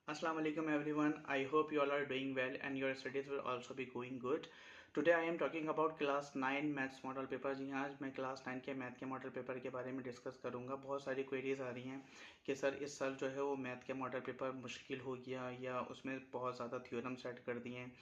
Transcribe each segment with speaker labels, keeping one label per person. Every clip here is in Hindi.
Speaker 1: Assalamu alaikum everyone. I hope you all are doing well and your studies will also be going good. Today I am talking about class 9 maths model paper. जी हाँ, आज मैं क्लास 9 के मैथ के मॉडल पेपर के बारे में डिस्कस करूंगा। बहुत सारी क्वेरीज आ रही हैं कि सर इस साल जो है वो मैथ के मॉडल पेपर मुश्किल हो गया या उसमें बहुत ज़्यादा थ्योरम सेट कर दिए हैं।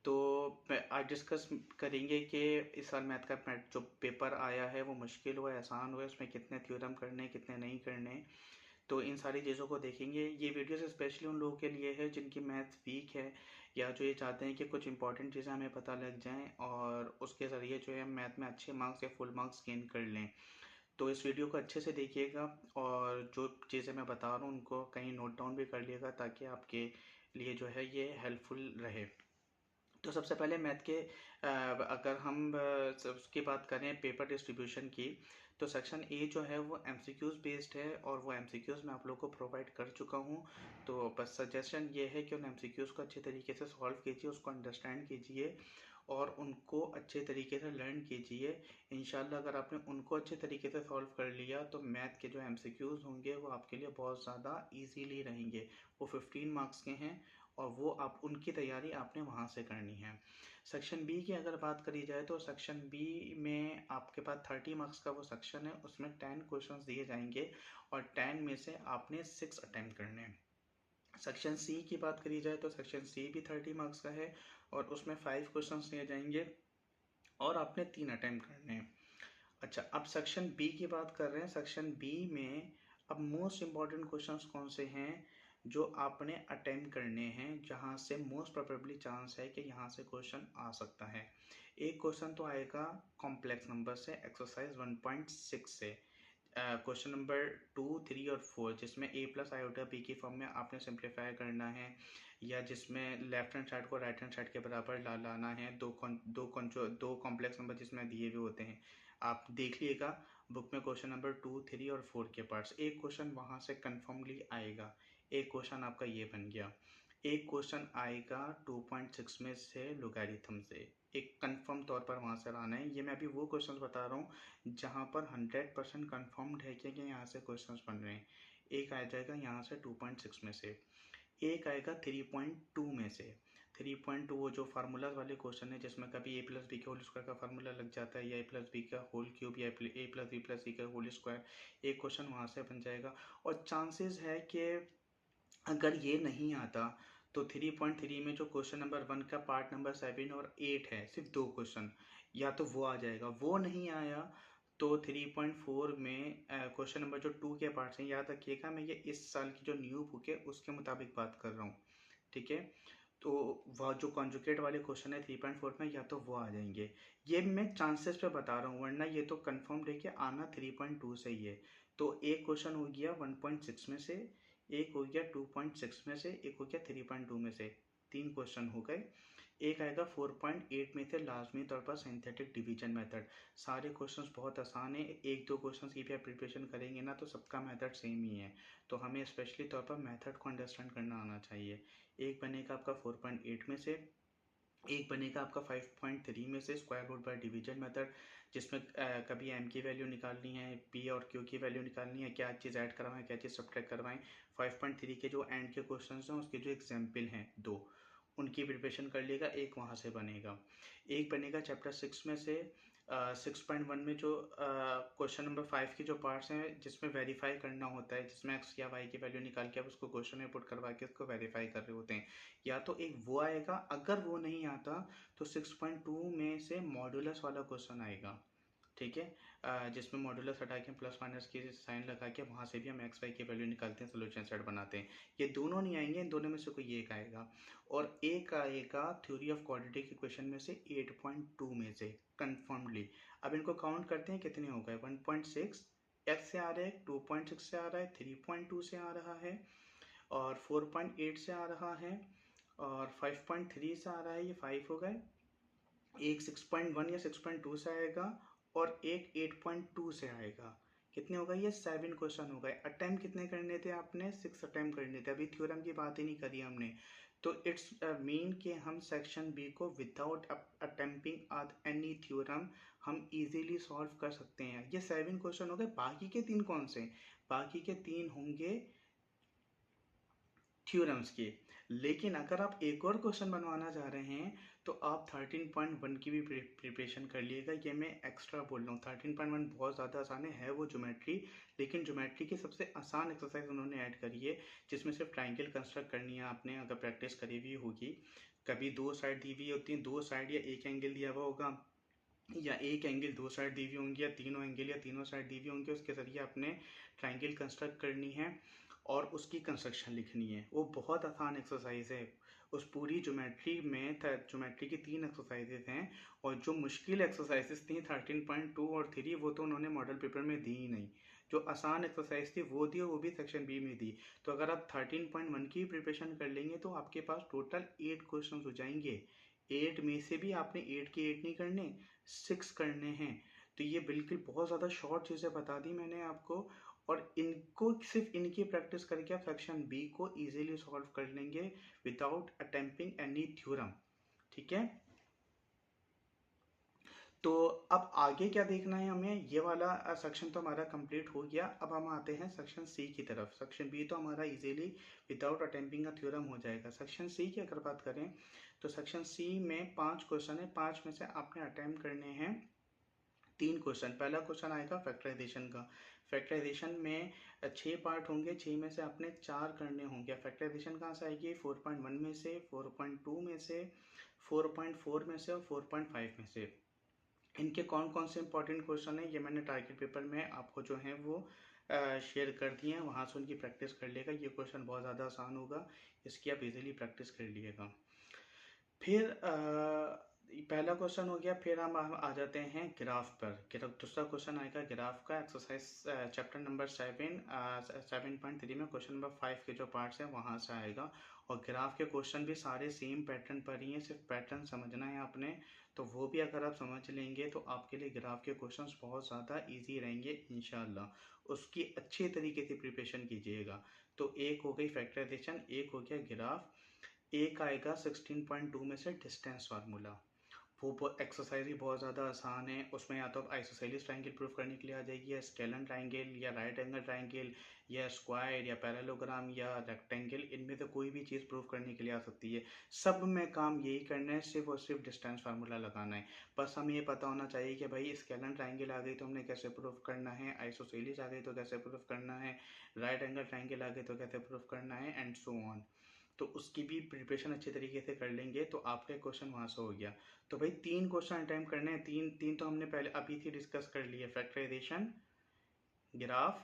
Speaker 1: तो आज डिस्कस करेंगे कि इस साल मैथ का जो पेपर आया है वो मुश्किल हुआ है, आसान हुआ है, उसमें कितने थ्योरम करने हैं, कितने नहीं करने हैं। तो इन सारी चीज़ों को देखेंगे। ये वीडियोस स्पेशली उन लोगों के लिए है जिनकी मैथ वीक है या जो ये चाहते हैं कि कुछ इंपॉर्टेंट चीज़ें हमें पता लग जाएं और उसके ज़रिए जो है हम मैथ में अच्छे मार्क्स या फुल मार्क्स गेन कर लें। तो इस वीडियो को अच्छे से देखिएगा और जो चीज़ें मैं बता रहा हूँ उनको कहीं नोट डाउन भी कर लिएगा ताकि आपके लिए जो है ये हेल्पफुल रहे। तो सबसे पहले मैथ के अगर हम उसकी बात करें पेपर डिस्ट्रीब्यूशन की, तो सेक्शन ए जो है वो एमसीक्यूज़ बेस्ड है और वो एमसीक्यूज़ मैं आप लोग को प्रोवाइड कर चुका हूँ। तो बस सजेशन ये है कि उन एमसीक्यूज़ को अच्छे तरीके से सॉल्व कीजिए, उसको अंडरस्टैंड कीजिए और उनको अच्छे तरीके से लर्न कीजिए। इंशाल्लाह अगर आपने उनको अच्छे तरीके से सॉल्व कर लिया तो मैथ के जो एमसीक्यूज़ होंगे वो आपके लिए बहुत ज़्यादा इजीली रहेंगे। वो 15 मार्क्स के हैं और वो आप उनकी तैयारी आपने वहाँ से करनी है। सेक्शन बी की अगर बात करी जाए तो सेक्शन बी में आपके पास 30 मार्क्स का वो सेक्शन है, उसमें 10 क्वेश्चंस दिए जाएंगे और 10 में से आपने 6 अटेम्प्ट करने हैं। सेक्शन सी की बात करी जाए तो सेक्शन सी भी 30 मार्क्स का है और उसमें 5 क्वेश्चंस दिए जाएंगे और आपने 3 अटेम्प्ट करने हैं। अच्छा, अब सेक्शन बी की बात कर रहे हैं। सेक्शन बी में अब मोस्ट इम्पॉर्टेंट क्वेश्चंस कौन से हैं जो आपने अटेम्प्ट करने हैं, जहां से मोस्ट प्रोबेबली चांस है कि यहाँ से क्वेश्चन आ सकता है। एक क्वेश्चन तो आएगा कॉम्प्लेक्स नंबर से, एक्सरसाइज 1.6 से, क्वेश्चन नंबर 2, 3 और 4, जिसमें ए प्लस आयोटा बी की फॉर्म में आपने सिंप्लीफाई करना है या जिसमें लेफ्ट हैंड साइड को राइट हैंड साइड के बराबर लाना है। दो कॉम्प्लेक्स नंबर जिसमें दिए हुए होते हैं, आप देख लीजिएगा बुक में क्वेश्चन नंबर 2, 3 और 4 के पार्ट्स। एक क्वेश्चन वहाँ से कन्फर्मली आएगा। एक क्वेश्चन आपका ये बन गया। एक क्वेश्चन आएगा 2.6 में से लोगारिथम से, एक कंफर्म तौर पर वहाँ से लाना है। ये मैं अभी वो क्वेश्चन बता रहा हूँ जहाँ पर 100% कन्फर्म्ड है कि यहाँ से क्वेश्चन बन रहे हैं। एक आ जाएगा यहाँ से 2.6 में से, एक आएगा 3.2 में से। 3.2 वो जो फार्मूला वाले क्वेश्चन है जिसमें कभी ए प्लस बी के होल स्क्वायर का फार्मूला लग जाता है या ए प्लस बी का होल क्यूब या ए प्लस बी प्लस सी का होल स्क्वायर, एक क्वेश्चन वहाँ से बन जाएगा। और चांसेस है कि अगर ये नहीं आता तो 3.3 में जो क्वेश्चन नंबर 1 का पार्ट नंबर 7 और 8 है, सिर्फ दो क्वेश्चन, या तो वो आ जाएगा। वो नहीं आया तो 3.4 में क्वेश्चन नंबर जो 2 के पार्ट्स हैं, याद रखिएगा मैं ये इस साल की जो न्यू बुक है उसके मुताबिक बात कर रहा हूँ, ठीक है। तो वह जो कॉन्जुगेट वाले क्वेश्चन है 3.4 में, या तो वो आ जाएंगे। ये मैं चांसेस पे बता रहा हूँ, वरना ये तो कंफर्म है कि आना 3.2 से ही है। तो एक क्वेश्चन हो गया 1.6 में से, एक हो गया 2.6 में से, एक हो गया 3.2 में से, तीन क्वेश्चन हो गए। एक आएगा 4.8 में से लाजमी तौर पर सिंथेटिक डिवीजन मेथड। सारे क्वेश्चंस बहुत आसान है, एक दो क्वेश्चंस की भी आप प्रिपरेशन करेंगे ना तो सबका मेथड सेम ही है। तो हमें स्पेशली तौर पर मेथड को अंडरस्टैंड करना आना चाहिए। एक बनेगा आपका 4.8 में से, एक बनेगा आपका 5.3 में से square root by division method, जिसमें कभी एम की वैल्यू निकालनी है, पी और क्यू की वैल्यू निकालनी है, क्या चीज़ ऐड करवाएं क्या चीज़ सब्ट्रैक्ट करवाएं। 5.3 के जो एंड के क्वेश्चन हैं उसके जो एग्जाम्पल हैं दो, उनकी प्रिपरेशन कर लेगा, एक वहाँ से बनेगा। एक बनेगा चैप्टर 6 में से 6.1 में जो क्वेश्चन नंबर 5 के जो पार्ट्स हैं जिसमें वेरीफाई करना होता है, जिसमें एक्स या वाई की वैल्यू निकाल के आप उसको क्वेश्चन में पुट करवा के उसको वेरीफाई कर रहे होते हैं, या तो एक वो आएगा। अगर वो नहीं आता तो 6.2 में से मॉड्यूलस वाला क्वेश्चन आएगा, ठीक है, जिसमें मॉड्यूलस हटा के प्लस माइनस की साइन लगा के वहाँ से भी हम एक्स वाई की वैल्यू निकालते हैं, सोल्यूशन सेट बनाते हैं। ये दोनों नहीं आएंगे, इन दोनों में से कोई एक आएगा। और एक आएगा थ्योरी ऑफ क्वाड्रेटिक इक्वेशन में से 8.2 में से कन्फर्मली। अब इनको काउंट करते हैं, कितने हो गए। 1.6 एक्स से आ रहा है, 2.6 से आ रहा है, 3.2 से आ रहा है और 4.8 से आ रहा है और 5.3 से आ रहा है, ये 5 हो गए। एक 6.1 या 6.2 से आएगा और एक 8.2 से आएगा। कितने हो गए, ये 7 क्वेश्चन हो गए। अटेम्प्ट कितने करने थे आपने, 6 अटेम्प्ट करने थे। अभी थ्योरम की बात ही नहीं करी हमने। तो इट्स मीन कि हम सेक्शन बी को विदाउट अटेम्प्टिंग एनी थ्योरम हम इजीली सॉल्व कर सकते हैं। ये 7 क्वेश्चन हो गए। बाकी के 3 कौन से, बाकी के 3 होंगे थ्योरम्स की। लेकिन अगर आप एक और क्वेश्चन बनवाना चाह रहे हैं तो आप 13.1 की भी प्रिपरेशन कर लिएगा। ये मैं एक्स्ट्रा बोल रहा हूँ, 13.1 बहुत ज़्यादा आसान है वो ज्योमेट्री, लेकिन ज्योमेट्री की सबसे आसान एक्सरसाइज उन्होंने ऐड करी है, जिसमें सिर्फ ट्राइंगल कंस्ट्रक्ट करनी है आपने, अगर प्रैक्टिस करी हुई होगी। कभी दो साइड दी हुई होती हैं, दो साइड या एक एंगल दिया हुआ होगा, या एक एंगल दो साइड दी हुई होंगी, या तीनों एंगल या तीनों साइड दी हुई होंगी, उसके ज़रिए आपने ट्राइंगल कंस्ट्रक्ट करनी है और उसकी कंस्ट्रक्शन लिखनी है। वो बहुत आसान एक्सरसाइज है। उस पूरी ज्योमेट्री में ज्योमेट्री की 3 एक्सरसाइजेज हैं, और जो मुश्किल एक्सरसाइजेस थी 13.2 और 3 वो तो उन्होंने मॉडल पेपर में दी ही नहीं। जो आसान एक्सरसाइज थी वो दी, और वो भी सेक्शन बी में दी। तो अगर आप 13.1 की प्रिपरेशन कर लेंगे तो आपके पास टोटल 8 क्वेश्चन हो जाएंगे। 8 में से भी आपने 8 के 8 नहीं करने, 6 करने हैं। तो ये बिल्कुल बहुत ज़्यादा शॉर्ट चीज़ें बता दी मैंने आपको, और इनको सिर्फ इनकी प्रैक्टिस करके आप सेक्शन बी को इजीली सॉल्व कर लेंगे विदाउट अटेम्प्टिंग एनी थ्योरम। ठीक है, तो अब आगे क्या देखना है हमें, ये वाला सेक्शन तो हमारा कंप्लीट हो गया। अब हम आते हैं सेक्शन सी की तरफ। सेक्शन बी तो हमारा इजीली विदाउट अटेम्प्टिंग अ थ्योरम हो जाएगा। सेक्शन सी की अगर बात करें तो सेक्शन सी में 5 क्वेश्चन है, 5 में से आपने अटेम्प्ट करने हैं 3 क्वेश्चन। पहला क्वेश्चन आएगा फैक्टराइजेशन का। फैक्टराइजेशन में 6 पार्ट होंगे, 6 में से आपने 4 करने होंगे। फैक्टराइजेशन कहाँ से आएगी, 4.1 में से, 4.2 में से, 4.4 में से और 4.5 में से। इनके कौन कौन से इंपॉर्टेंट क्वेश्चन है ये मैंने टारगेट पेपर में आपको जो है वो शेयर कर दिए हैं, वहाँ से उनकी प्रैक्टिस कर लेगा। ये क्वेश्चन बहुत ज़्यादा आसान होगा, इसकी आप इजीली प्रैक्टिस कर लीजिएगा। फिर पहला क्वेश्चन हो गया। फिर हम आ जाते हैं ग्राफ पर। दूसरा क्वेश्चन आएगा ग्राफ का, एक्सरसाइज चैप्टर नंबर 7.3 में क्वेश्चन नंबर 5 के जो पार्ट्स हैं वहाँ से आएगा। और ग्राफ के क्वेश्चन भी सारे सेम पैटर्न पर ही हैं, सिर्फ पैटर्न समझना है आपने। तो वो भी अगर आप समझ लेंगे तो आपके लिए ग्राफ के क्वेश्चंस बहुत ज़्यादा इजी रहेंगे इंशाल्लाह। उसकी अच्छे तरीके से प्रिपरेशन कीजिएगा। तो एक हो गई फैक्टराइजेशन, एक हो गया ग्राफ, एक आएगा 16.2 में से डिस्टेंस फार्मूला। वो एक्सरसाइज भी बहुत ज़्यादा आसान है। उसमें या तो आप आइसोसेलेस ट्राइंगल प्रूफ करने के लिए आ जाएगी, या स्केलन ट्राइंगल, या राइट एंगल ट्राइंगल, या स्क्वायर, या पैरेललोग्राम, या रेक्टेंगल, इनमें से कोई भी चीज़ प्रूफ करने के लिए आ सकती है। सब में काम यही करना है, सिर्फ और सिर्फ डिस्टेंस फार्मूला लगाना है। बस हमें ये पता होना चाहिए कि भाई स्केलन ट्राइंगल आ गई तो हमने कैसे प्रूफ करना है, आइसोसेलेस आ गई तो कैसे प्रूफ करना है, राइट एंगल ट्राइंगल आ गई तो कैसे प्रूफ करना है, एंड सो ऑन। तो उसकी भी प्रिपरेशन अच्छे तरीके से कर लेंगे तो आपका क्वेश्चन वहाँ से हो गया। तो भाई 3 क्वेश्चन अटेम्प्ट करने हैं। तीन तो हमने पहले अभी थी डिस्कस कर लिए, factorization, graph,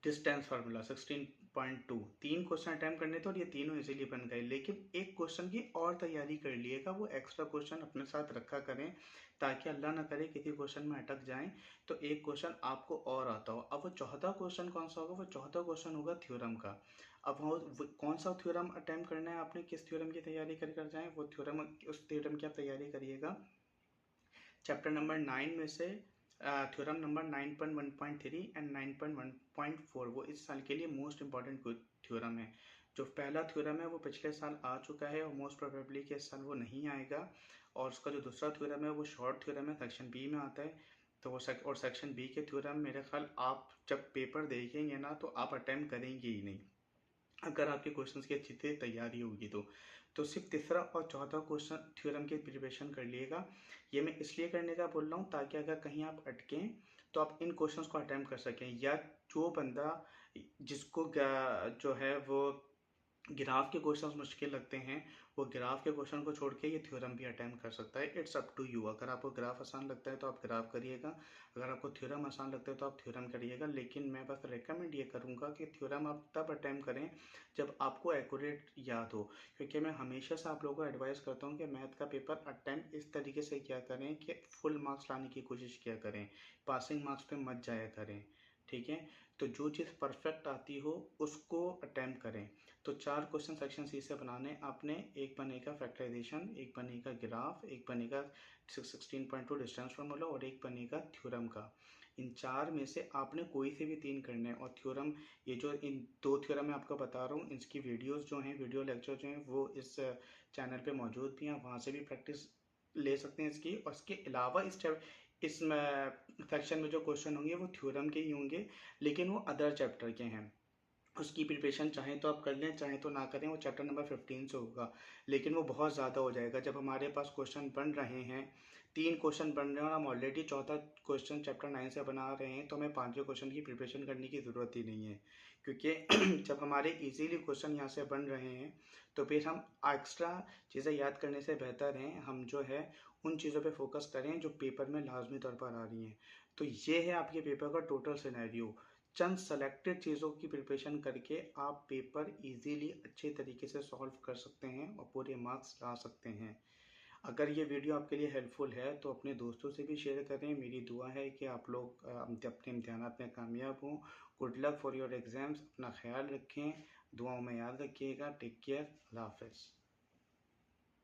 Speaker 1: distance formula 16.2। 3 question attempt करने थे और ये तीनों इजीली बन गए। लेकिन एक क्वेश्चन की और तैयारी कर लिएगा, वो एक्स्ट्रा क्वेश्चन अपने साथ रखा करें, ताकि अल्लाह ना करे किसी क्वेश्चन में अटक जाएं तो एक क्वेश्चन आपको और आता हो। अब वो चौथा क्वेश्चन कौन सा होगा, वो चौथा क्वेश्चन होगा थ्योरम का। अब वो कौन सा थ्योरम अटेम्प्ट करना है आपने, किस थ्योरम की तैयारी कर जाएं, वो थ्योरम, उस थ्योरम की आप तैयारी करिएगा चैप्टर नंबर 9 में से, थ्योरम नंबर 9.1.3 एंड 9.1.4। वो इस साल के लिए मोस्ट इंपॉर्टेंट थ्योरम है। जो पहला थ्योरम है वो पिछले साल आ चुका है और मोस्ट प्रोबेबली कि इस साल वो नहीं आएगा। और उसका जो दूसरा थ्योरम है वो शॉर्ट थ्योरम है, सेक्शन बी में आता है। तो वो और सेक्शन बी के थ्योरम मेरे ख्याल आप जब पेपर देखेंगे ना तो आप अटेम्प्ट करेंगे ही नहीं, अगर आपके क्वेश्चंस की अच्छी से तैयारी होगी तो सिर्फ तीसरा और चौथा क्वेश्चन थ्योरम की प्रिपरेशन कर लिएगा। ये मैं इसलिए करने का बोल रहा हूँ ताकि अगर कहीं आप अटकें तो आप इन क्वेश्चंस को अटेम्प्ट कर सकें, या जो बंदा जिसको जो है वो ग्राफ के क्वेश्चंस मुश्किल लगते हैं वो ग्राफ के क्वेश्चन को छोड़ के ये थ्योरम भी अटेम्प्ट कर सकता है। It's up to you. अगर आपको ग्राफ आसान लगता है तो आप ग्राफ करिएगा, अगर आपको थ्योरम आसान लगता है तो आप थ्योरम करिएगा। लेकिन मैं बस रेकमेंड ये करूँगा कि थ्योरम आप तब अटेम्प्ट करें जब आपको एक्यूरेट याद हो, क्योंकि मैं हमेशा से आप लोगों को एडवाइस करता हूँ कि मैथ का पेपर अटेम्प्ट इस तरीके से किया करें कि फुल मार्क्स लाने की कोशिश किया करें, पासिंग मार्क्स पे मत जाया करें। ठीक है, तो जो चीज़ परफेक्ट आती हो उसको अटेम्प्ट करें। तो 4 क्वेश्चन सेक्शन सी से बनाने आपने, एक बनेगा फैक्टराइजेशन, एक बनेगा ग्राफ, एक बनेगा 16.2 डिस्टेंस फार्मूला, और एक बनेगा थ्योरम का। इन 4 में से आपने कोई से भी 3 करने हैं। और थ्योरम, ये जो इन 2 थ्योरम मैं आपको बता रहा हूँ इसकी वीडियोस जो हैं, वीडियो लेक्चर जो हैं वो इस चैनल पे मौजूद भी हैं, वहाँ से भी प्रैक्टिस ले सकते हैं इसकी। और इसके अलावा इस सेक्शन में जो क्वेश्चन होंगे वो थ्योरम के ही होंगे, लेकिन वो अदर चैप्टर के हैं। उसकी प्रिपरेशन चाहें तो आप कर लें, चाहें तो ना करें। वो चैप्टर नंबर 15 से होगा, लेकिन वो बहुत ज़्यादा हो जाएगा। जब हमारे पास क्वेश्चन बन रहे हैं, 3 क्वेश्चन बन रहे हैं और हम ऑलरेडी चौथा क्वेश्चन चैप्टर 9 से बना रहे हैं, तो हमें 5वें क्वेश्चन की प्रिपरेशन करने की ज़रूरत ही नहीं है। क्योंकि जब हमारे इजीली क्वेश्चन यहाँ से बन रहे हैं, तो फिर हम एक्स्ट्रा चीज़ें याद करने से बेहतर हैं हम जो है उन चीज़ों पे फोकस करें जो पेपर में लाजमी तौर पर आ रही हैं। तो ये है आपके पेपर का टोटल सिनेरियो। चंद सेलेक्टेड चीज़ों की प्रिपरेशन करके आप पेपर इजीली अच्छे तरीके से सॉल्व कर सकते हैं और पूरे मार्क्स ला सकते हैं। अगर ये वीडियो आपके लिए हेल्पफुल है तो अपने दोस्तों से भी शेयर करें। मेरी दुआ है कि आप लोग अपने इम्तिहानात में कामयाब हों। Good luck for your exams. अपना ख्याल रखें, दुआओं में याद रखिएगा। Take care. अल्लाह हाफ़िज़।